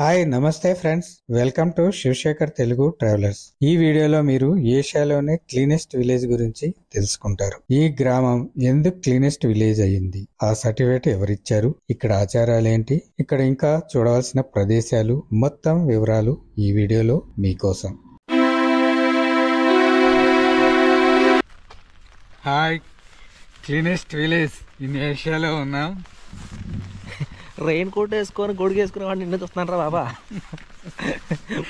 Hi నమస్తే friends, welcome to Shivashekhar Telugu travellers. ఈ వీడియోలో మీరు ఏషియాలోనే క్లీనెస్ట్ విలేజ్ గురించి తెలుసుకుంటారు. ఈ గ్రామం ఎందుకు క్లీనెస్ట్ విలేజ్ అయ్యింది, ఆ సర్టిఫికేట్ ఎవరిచ్చారు, ఇక్కడ ఆచారాలు ఏంటి, ఇక్కడ ఇంకా చూడవలసిన ప్రదేశాలు, మొత్తం వివరాలు ఈ వీడియోలో మీకోసం. హాయ్, క్లీనెస్ట్ విలేజ్ ఇన్ ఏషియాలో ఉన్నాం. రెయిన్ కోట్ వేసుకొని గొడుగు వేసుకుని వాడిని నిన్న చూస్తున్నాను రా బాబా.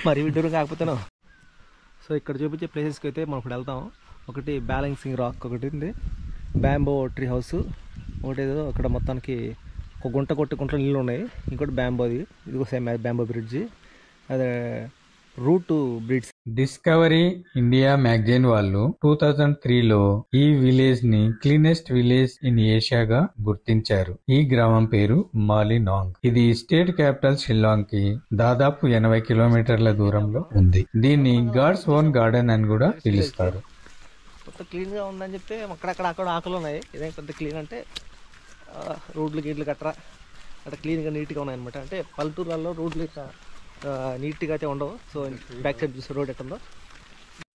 మరి విడ్డూరం కాకపోతేను. సో ఇక్కడ చూపించే ప్లేసెస్కి అయితే మనం ఇప్పుడు వెళ్తాం. ఒకటి బ్యాలెన్సింగ్ రాక్, ఒకటి ఉంది బ్యాంబో ట్రీ హౌస్, ఒకటి ఏదో అక్కడ మొత్తానికి ఒక గుంటలో నీళ్ళు ఉన్నాయి. ఇంకోటి బ్యాంబోది, ఇది ఒక సేమ్ బ్యాంబో బ్రిడ్జ్, అదే route bridge. Discovery India magazine వాళ్ళు 2003లో ఈ విలేజ్ ని క్లీనెస్ట్ విలేజ్ ఇన్ ఏషియాగా గుర్తించారు. ఈ గ్రామం పేరు మాలినాంగ్. ఇది స్టేట్ క్యాపిటల్ షిల్లాంగ్ కి దాదాపు 80 కిలోమీటర్ల దూరంలో ఉంది. దీన్ని గాడ్స్ ఓన్ గార్డెన్ అని కూడా పిలుస్తారు. మొత్తం క్లీన్ గా ఉందని చెప్తే అక్కడ ఆకులు ఉన్నాయి. ఇదేం పెద్ద క్లీన్ అంటే రోడ్లు గీట్లు కట్టరా అక్కడ క్లీన్గా నీట్గా ఉన్నాయన్నమాట. అంటే పల్లెటూర్లలో రోడ్లు నీట్గా అయితే ఉండవు. సో బ్యాక్ సైడ్ చూసే రోడ్ ఎట్టుందో.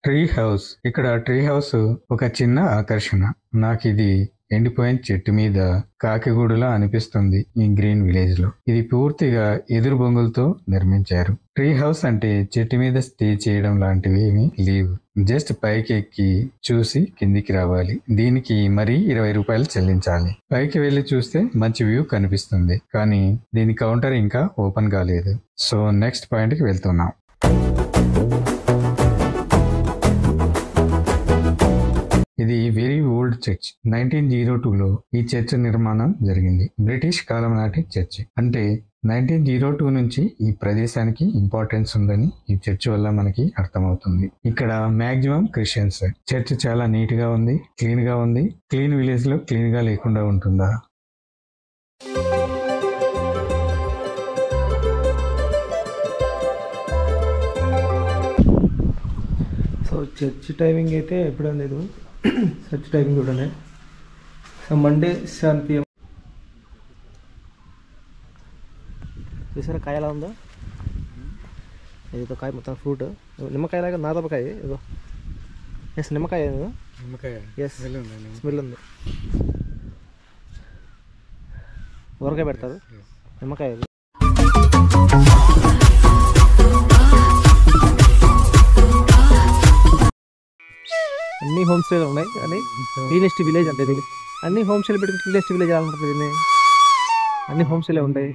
Tree house. ఇక్కడ ట్రీ హౌస్ ఒక చిన్న ఆకర్షణ. నాకు ఇది ఎండిపోయిన చెట్టు మీద కాకిగూడులా అనిపిస్తుంది. ఈ గ్రీన్ విలేజ్ లో ఇది పూర్తిగా ఎదురు బొంగులతో నిర్మించారు. ట్రీ హౌస్ అంటే చెట్టు మీద స్టే చేయడం లాంటివి ఏమీ లేవు. జస్ట్ పైకి ఎక్కి చూసి కిందికి రావాలి. దీనికి మరి 20 రూపాయలు చెల్లించాలి. పైకి వెళ్లి చూస్తే మంచి వ్యూ కనిపిస్తుంది, కానీ దీని కౌంటర్ ఇంకా ఓపెన్ కాలేదు. సో నెక్స్ట్ పాయింట్ కి వెళ్తున్నాం. ఇది వెరీ ఓల్డ్ చర్చ్. 1902లో ఈ చర్చ్ నిర్మాణం జరిగింది. బ్రిటిష్ కాలం నాటి చర్చ్. అంటే 1902 నుంచి ఈ ప్రదేశానికి ఇంపార్టెన్స్ ఉందని ఈ చర్చ్ వల్ల మనకి అర్థమవుతుంది. ఇక్కడ మాక్సిమం క్రిస్టియన్స్. చర్చ్ చాలా నీట్ గా ఉంది, క్లీన్ గా ఉంది. క్లీన్ విలేజ్ లో క్లీన్ గా లేకుండా ఉంటుందా? సో చర్చ్ టైమింగ్ అయితే ఎప్పుడూ లేదు. చర్చ్ టైమింగ్ చూడండి, మండే 7 PM. చూసారా కాయ ఎలా ఉందో? ఏదో కాయ మొత్తం ఫ్రూట్, నిమ్మకాయలాగా నాదపకాయ. ఏదో ఎస్ నిమ్మకాయ, ఎస్ స్మెల్ ఉంది. ఊరకాయ పెడతారు, నిమ్మకాయ. అన్ని హోమ్ స్టేలు ఉన్నాయి, కానీ క్లీనెస్ట్ విలేజ్ అంటే ఇది. అన్ని హోమ్ స్టేలు పెట్టి క్లీనెస్ట్ విలేజ్ ఎలా ఉంటుంది? దీన్ని అన్ని హోమ్ స్టేలే ఉంటాయి.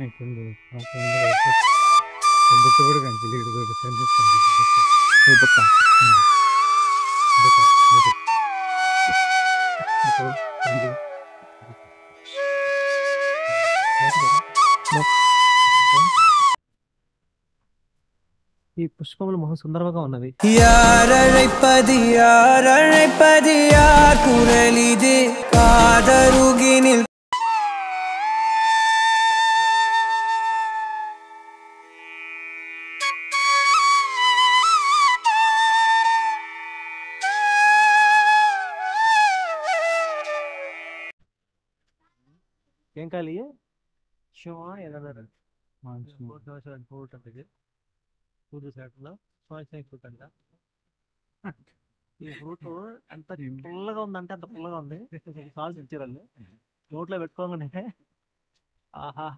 ఈ పుష్పములు మొహం సుందరంగా ఉన్నవి. ఏం కాలి ఏదన్నారు ఫ్రూట్ అంటే ఫ్రూట్ సైడ్లో ఫ్రూట్ అంట. ఈ ఫ్రూట్ ఎంత పుల్లగా ఉందంటే అంత పుల్లగా ఉంది. సాల్స్ ఇచ్చారండి, నోట్లో పెట్టుకోగానే ఆహా.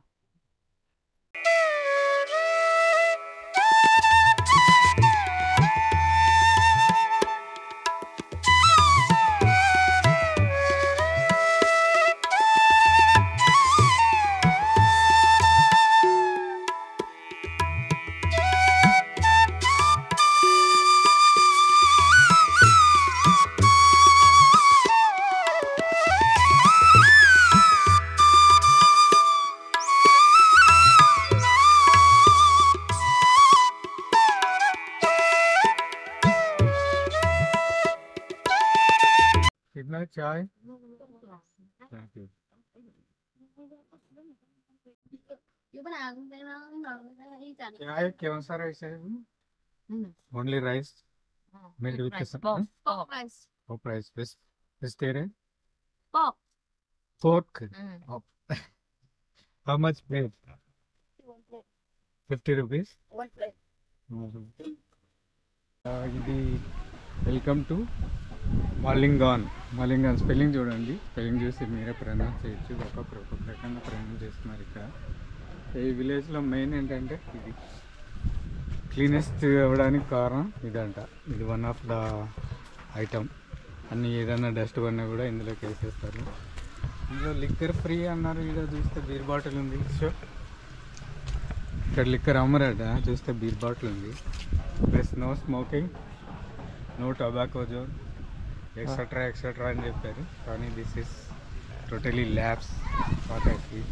चाय चाय कौन सा राइस है? Only rice milk with pork rice. Vegetarian? Pork. How much plate? 50 rupees. ఇది వెల్కమ్ టు మలింగాన్. మలింగాన్ స్పెల్లింగ్ చూడండి, స్పెల్లింగ్ చూసి మీరే ప్రొనౌన్స్ చేయొచ్చు. ఒక్కొక్కరు ఒక్కొక్క రకంగా ప్రొనౌన్స్ చేస్తున్నారు. ఇక్కడ ఈ విలేజ్లో మెయిన్ ఏంటంటే ఇది క్లీనెస్ట్ అవ్వడానికి కారణం ఇదంట. ఇది వన్ ఆఫ్ ద ఐటమ్. అన్ని ఏదైనా డస్ట్ పడినా కూడా ఇందులోకి వేసేస్తారు. ఇందులో లిక్కర్ ఫ్రీ అన్నారు. ఇక్కడ చూస్తే బీర్ బాటిల్ ఉంది. సో ఇక్కడ లిక్కర్ అమ్మరట, చూస్తే బీర్ బాటిల్ ఉంది. Plus no smoking, no tobacco zone, etcetera etcetera అని చెప్పారు. కానీ this is totally labs what I feel.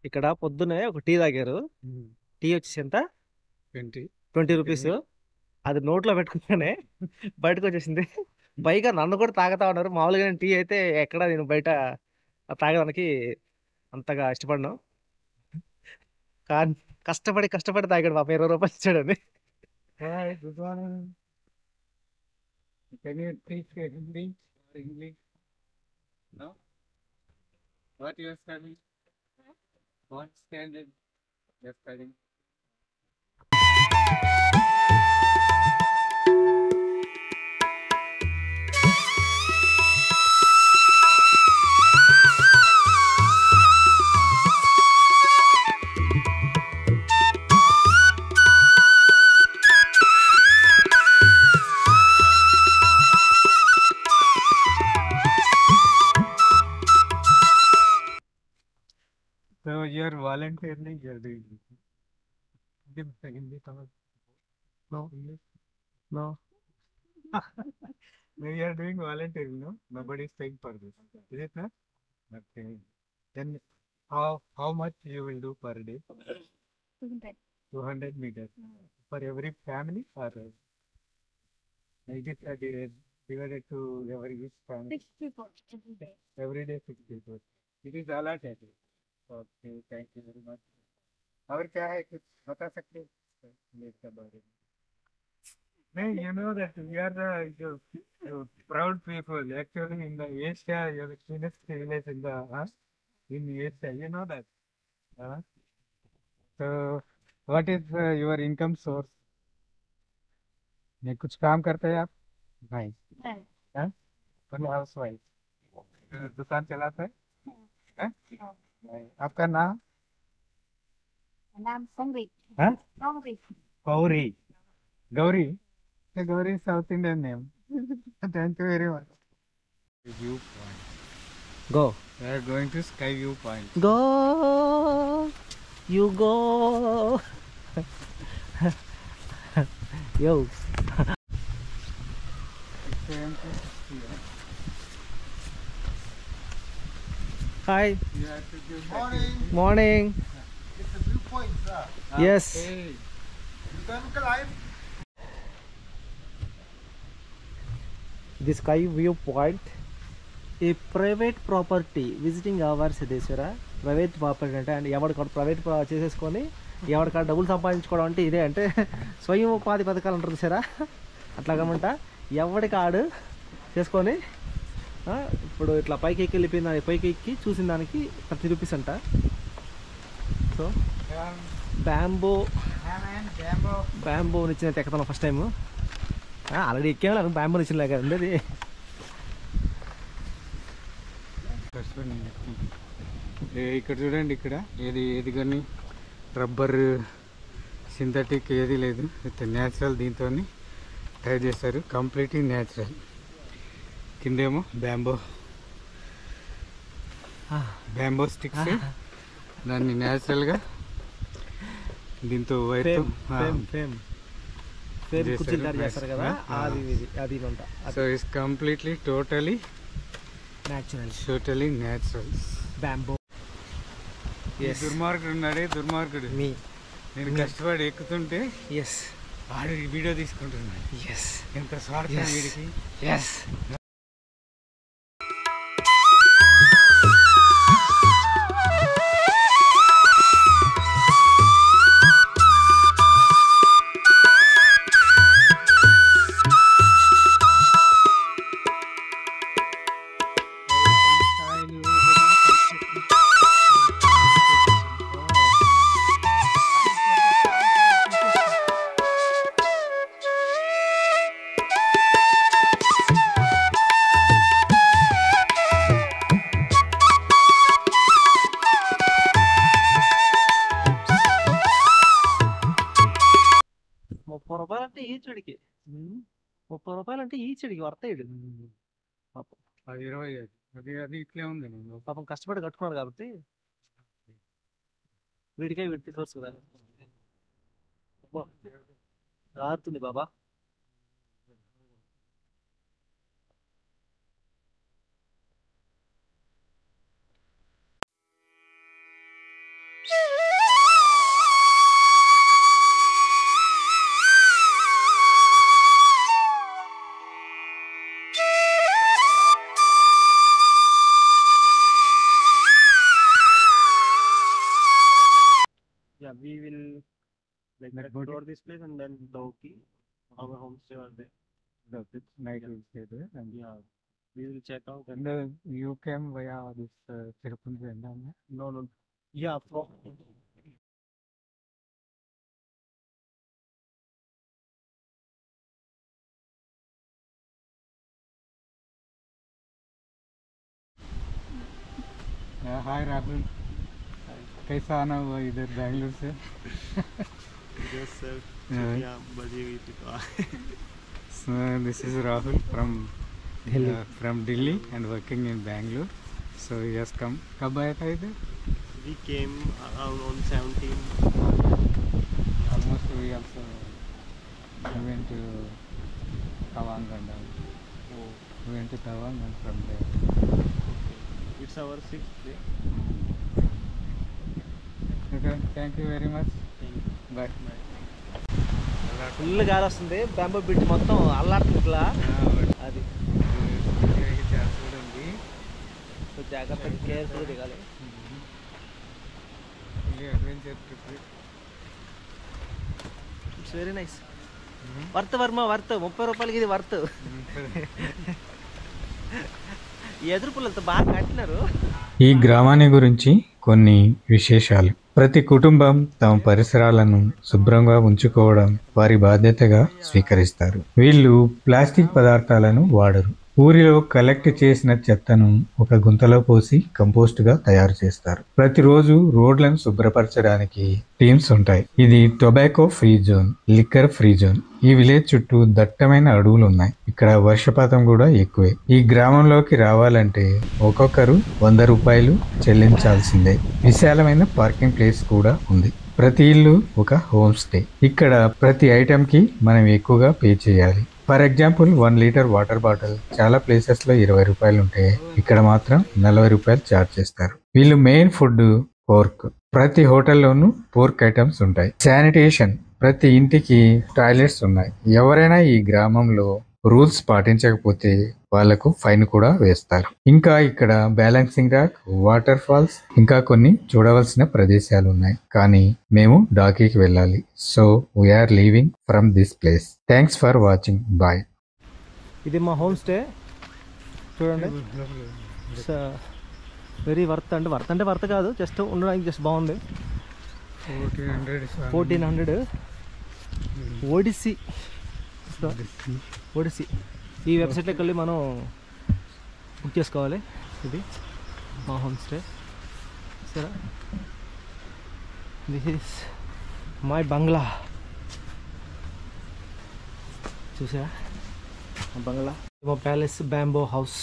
ఇక్కడ పొద్దునే ఒక టీ తాగారు. టీ వచ్చేసి ఎంత? 20 రూపీస్. అది నోట్లో పెట్టుకుంటేనే బయటకు వచ్చేసింది. పైగా నన్ను కూడా తాగుతా ఉన్నారు. మామూలుగా టీ అయితే ఎక్కడ నేను బయట తాగడానికి అంతగా ఇష్టపడను. కానీ కష్టపడి తాగాడు పాప. 20 రూపాయలు ఇచ్చాడని. Good morning. Can you teach Hindi or English? No? What you are studying? What standard you are studying? So you are volunteering, you are doing Hindi. No, English. No. No, you are doing volunteering, no? Nobody is paying for this. Is it not? Okay. Then how much you will do per day? 200 meters. For every family or it is divided to every each family? 6 people every day. Every day 6 people. It is allotted. Okay, thank you very much. और क्या है, कुछ बता सकते हैं इसके बारे में? नहीं, you know that we are the proud people. Actually, in the Asia, you are the cleanest village in the in Asia. You know that. So, what is your income source? नहीं, कुछ काम करते हैं आप? नहीं. हाँ? only housewife. दुकान चलाता है? हाँ? नहीं. आपका नाम? नाम संगीत. हाँ? Gauri. Gauri. Gowri is South Indian name. Thank you very much. View point. Go. We are going to Sky View Point. Go. You go. Yo. Hi. You have to give Morning. Morning. It's a viewpoint, sir. Yes. Okay. You can climb. The Sky View Point, a private property visiting hours దేశరా. Private property అంటే and ఎవరికాడు private చేసేసుకొని ఎవరికాడు డబ్బులు సంపాదించుకోవడం అంటే ఇదే. అంటే స్వయం ఉపాధి పథకాలు అంటారు సరా, అట్లాగమంట ఎవడికాడు చేసుకొని ఇప్పుడు ఇట్లా పైకి ఎక్కి వెళ్ళిపోయింది. పైకి ఎక్కి చూసిన దానికి 30 రూపీస్ అంట. సో బ్యాంబో ఇచ్చిన ఎక్కతాను ఫస్ట్ టైం. ఆల్రెడీ ఎక్కేవాళ్ళు బ్యాంబో ఇచ్చిన కదా అది. ఇక్కడ చూడండి, ఇక్కడ ఏది కానీ రబ్బర్ సింథటిక్ ఏది లేదు. న్యాచురల్ దీంతో తయారు చేస్తారు. Completely natural. కిందేమో బ్యాంబో స్టిక్స్, దాన్ని న్యాచురల్గా దీంతో వైర్తో కుర్చీలు తయారు చేస్తారు కదా, అది అంట. So it's completely totally natural bamboo. దుర్మార్గుడు ఉన్నాడే, దుర్మార్గుడు మీ నేను కష్టపడి ఎక్కుతుంటే ఎస్ వాడు వీడియో తీసుకుంటున్నాడు. ఎస్ ఎంత స్వార్థం వీడికి. ఎస్ రూపాయలు అంటే ఈ చెడికి 30 రూపాయలు అంటే ఈ చెడికి వర్తయ్యాడు పాపం. అది 20 అది ఇట్లే ఉంది పాపం కష్టపడి కట్టుకున్నాడు కాబట్టి వీడికే వీడి తీసుకోవచ్చు కదా. అబ్బా, రారుతుంది బాబా. Yeah, we will like explore this place and then Doki, our homestay was there. night Yeah. we stay there and Yeah, we will check out and you came via this Tirupati and no. Yeah, from हाय राहुल कैसा आना हुआ इधर बैंगलोर से just Yeah. बजी हुई थी तो So this is Rahul from Delhi and working in Bangalore. So he has come. कब आया था इधर? we came around on 17. Almost we also went to Tawang and all. Oh, We went to Tawang and from there. it's our 6th day. Okay, thank you very much. Thank you. Bye. Full గాలి వస్తుంది. Bamboo bridge మొత్తం అల్లాడుతుంది ఇట్లా. అది so జాగ్రత్తగా కేర్ఫుల్గా దిగాలి. Adventure trip it's very nice. Worth Varma worth 30 రూపాయలకి ఇది వర్త్. ఎదురు పుల్లలతో బాగా కట్టినారు. ఈ గ్రామాన్ని గురించి కొన్ని విశేషాలు. ప్రతి కుటుంబం తమ పరిసరాలను శుభ్రంగా ఉంచుకోవడం వారి బాధ్యతగా స్వీకరిస్తారు. వీళ్ళు ప్లాస్టిక్ పదార్థాలను వాడరు. ఊరిలో కలెక్ట్ చేసిన చెత్తను ఒక గుంతలో పోసి కంపోస్ట్ గా తయారు చేస్తారు. ప్రతిరోజు రోడ్లను శుభ్రపరచడానికి టీమ్స్ ఉంటాయి. ఇది tobacco free zone, liquor free zone. ఈ విలేజ్ చుట్టూ దట్టమైన అడవులు ఉన్నాయి. ఇక్కడ వర్షపాతం కూడా ఎక్కువే. ఈ గ్రామంలోకి రావాలంటే ఒక్కొక్కరు 100 రూపాయలు చెల్లించాల్సిందే. విశాలమైన పార్కింగ్ ప్లేస్ కూడా ఉంది. ప్రతి ఇల్లు ఒక హోమ్ స్టే. ఇక్కడ ప్రతి ఐటమ్ కి మనం ఎక్కువగా పే చేయాలి. For example 1 litre water bottle చాలా ప్లేసెస్ లో 20 రూపాయలు ఉంటే ఇక్కడ మాత్రం 40 రూపాయలు ఛార్జ్ చేస్తారు. వీళ్ళు మెయిన్ ఫుడ్ పోర్క్. ప్రతి హోటల్లోనూ పోర్క్ ఐటమ్స్ ఉంటాయి. శానిటేషన్, ప్రతి ఇంటికి టాయిలెట్స్ ఉన్నాయి. ఎవరైనా ఈ గ్రామంలో రూల్స్ పాటించకపోతే వాళ్లకు ఫైన్ కూడా వేస్తారు. ఇంకా ఇక్కడ బ్యాలెన్సింగ్ రాక్, వాటర్ ఫాల్స్, ఇంకా కొన్ని చూడవలసిన ప్రదేశాలు ఉన్నాయి. కానీ మేము డాకీకి వెళ్ళాలి. So we are leaving from this place. Thanks for watching. Bye. ఇది మా హోమ్ స్టే చూడండి. వెరీ వర్త్ అంటే వర్త్ కాదు, జస్ట్ ఉండడానికి జస్ట్ బాగుంది. 1400 ఒడిసి. ఈ వెబ్సైట్లోకి వెళ్ళి మనం బుక్ చేసుకోవాలి. ఇది మా హోమ్ స్టే. సరే, దిస్ ఈస్ మై బంగ్లా. చూసారా మా బంగ్లా? మా ప్యాలెస్ బ్యాంబో హౌస్.